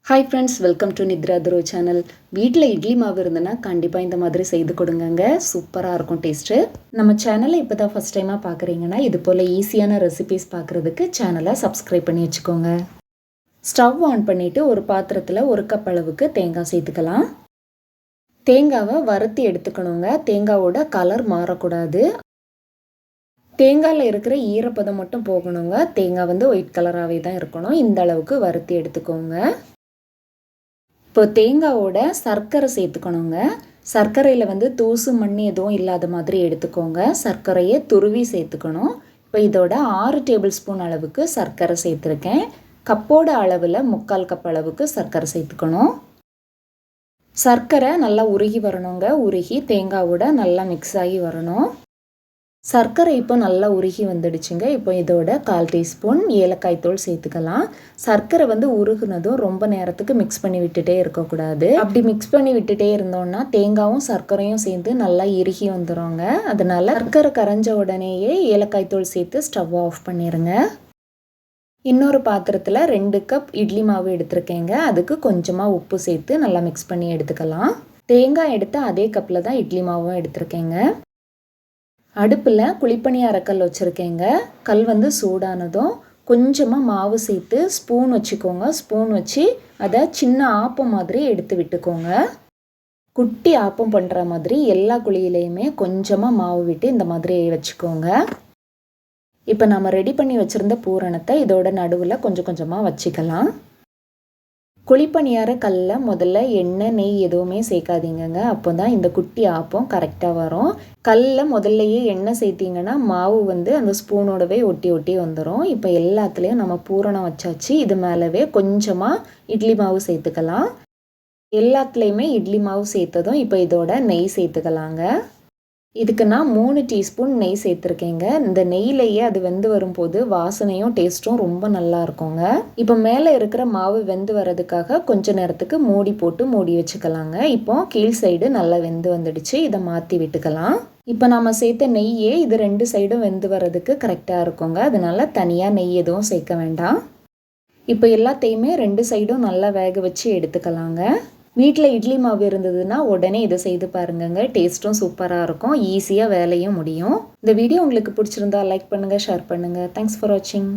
Hi friends, welcome to நித்ரா துரு channel. வீட்டில் இட்லி மாவு இருந்ததுன்னா கண்டிப்பாக இந்த மாதிரி செய்து கொடுங்கங்க. சூப்பராக இருக்கும் டேஸ்ட்டு. நம்ம சேனலை இப்போ தான் ஃபஸ்ட் டைமாக பார்க்குறீங்கன்னா இது போல் ஈஸியான ரெசிபீஸ் பார்க்குறதுக்கு சேனலை சப்ஸ்கிரைப் பண்ணி வச்சுக்கோங்க. ஸ்டவ் ஆன் பண்ணிவிட்டு ஒரு பாத்திரத்தில் 1 கப் அளவுக்கு தேங்காய் சேர்த்துக்கலாம். தேங்காவை வறுத்து எடுத்துக்கணுங்க. தேங்காவோட கலர் மாறக்கூடாது. தேங்காயில் இருக்கிற ஈரப்பதம் மட்டும் போகணுங்க. தேங்காய் ஒயிட் கலராகவே தான் இருக்கணும். இந்த அளவுக்கு வறுத்து எடுத்துக்கோங்க. இப்போ தேங்காவோட சர்க்கரை சேர்த்துக்கணுங்க. சர்க்கரையில் தூசு மண் எதுவும் இல்லாத மாதிரி எடுத்துக்கோங்க. சர்க்கரையை துருவி சேர்த்துக்கணும். இப்போ இதோட 6 டேபிள் ஸ்பூன் அளவுக்கு சர்க்கரை சேர்த்துருக்கேன். கப்போட அளவில் 3/4 கப் அளவுக்கு சர்க்கரை சேர்த்துக்கணும். சர்க்கரை நல்லா உருகி வரணுங்க. உருகி தேங்காவோட நல்லா மிக்ஸ் ஆகி வரணும். சர்க்கரை இப்போ நல்லா உருகி வந்துடுச்சுங்க. இப்போ இதோட 1/4 டீஸ்பூன் ஏலக்காய் தூள் சேர்த்துக்கலாம். சர்க்கரை உருகுனதும் ரொம்ப நேரத்துக்கு மிக்ஸ் பண்ணி விட்டுட்டே இருக்கக்கூடாது. அப்படி மிக்ஸ் பண்ணி விட்டுட்டே இருந்தோம்னா தேங்காயும் சர்க்கரையும் சேர்ந்து நல்லா இறுகி வந்துடுங்க. அதனால சர்க்கரை கரைஞ்ச உடனேயே ஏலக்காய் தூள் சேர்த்து ஸ்டவ் ஆஃப் பண்ணிடுங்க. இன்னொரு பாத்திரத்தில் 2 கப் இட்லி மாவு எடுத்துருக்கேங்க. அதுக்கு கொஞ்சமாக உப்பு சேர்த்து நல்லா மிக்ஸ் பண்ணி எடுத்துக்கலாம். தேங்காய் எடுத்து அதே கப்பில் தான் இட்லி மாவும் எடுத்துருக்கேங்க. அடுப்பில் குழிப்பணியாரக்கல் வச்சுருக்கேங்க. கல் சூடானதும் கொஞ்சமாக மாவு சேர்த்து ஸ்பூன் வச்சுக்கோங்க. ஸ்பூன் வச்சு அதை சின்ன ஆப்பம் மாதிரி எடுத்து விட்டுக்கோங்க. குட்டி ஆப்பம் பண்ணுற மாதிரி எல்லா குழியிலையுமே கொஞ்சமாக மாவு விட்டு இந்த மாதிரி வச்சுக்கோங்க. இப்போ நம்ம ரெடி பண்ணி வச்சுருந்த பூரணத்தை இதோட நடுவில் கொஞ்சம் கொஞ்சமாக வச்சுக்கலாம். குழிப்பணியார கல்லில் முதல்ல எண்ணெய் நெய் எதுவுமே சேர்க்காதீங்க. அப்போ தான் இந்த குட்டி ஆப்பம் கரெக்டாக வரும். கல்லில் முதல்லையே எண்ணெய் சேர்த்திங்கன்னா மாவு அந்த ஸ்பூனோடவே ஒட்டி ஒட்டி வந்துடும். இப்போ எல்லாத்துலேயும் நம்ம பூரணம் வச்சாச்சு. இது மேலவே கொஞ்சமாக இட்லி மாவு சேர்த்துக்கலாம். எல்லாத்துலேயுமே இட்லி மாவு சேர்த்ததும் இப்போ இதோட நெய் சேர்த்துக்கலாங்க. இதுக்கு நான் 3 டீஸ்பூன் நெய் சேர்த்துருக்கேங்க. இந்த நெய்யிலேயே அது வரும்போது வாசனையும் டேஸ்ட்டும் ரொம்ப நல்லா இருக்குங்க. இப்போ மேலே இருக்கிற மாவு வர்றதுக்காக கொஞ்ச நேரத்துக்கு மூடி போட்டு மூடி வச்சுக்கலாங்க. இப்போ கீழ் சைடு நல்லா வந்துடுச்சு. இதை மாற்றி விட்டுக்கலாம். இப்போ நம்ம சேர்த்த நெய்யே இது 2 சைடும் வர்றதுக்கு கரெக்டாக இருக்குங்க. அதனால தனியாக நெய் எதுவும் சேர்க்க வேண்டாம். இப்போ எல்லாத்தையுமே 2 சைடும் நல்லா வேக வச்சு எடுத்துக்கலாங்க. வீட்டில் இட்லி மாவு இருந்ததுன்னா உடனே இதை செய்து பாருங்கங்க. டேஸ்ட்டும் சூப்பராக இருக்கும். ஈஸியாக வேலையும் முடியும். இந்த வீடியோ உங்களுக்கு பிடிச்சிருந்தா லைக் பண்ணுங்கள், ஷேர் பண்ணுங்கள். தேங்க்ஸ் ஃபார் வாட்சிங்.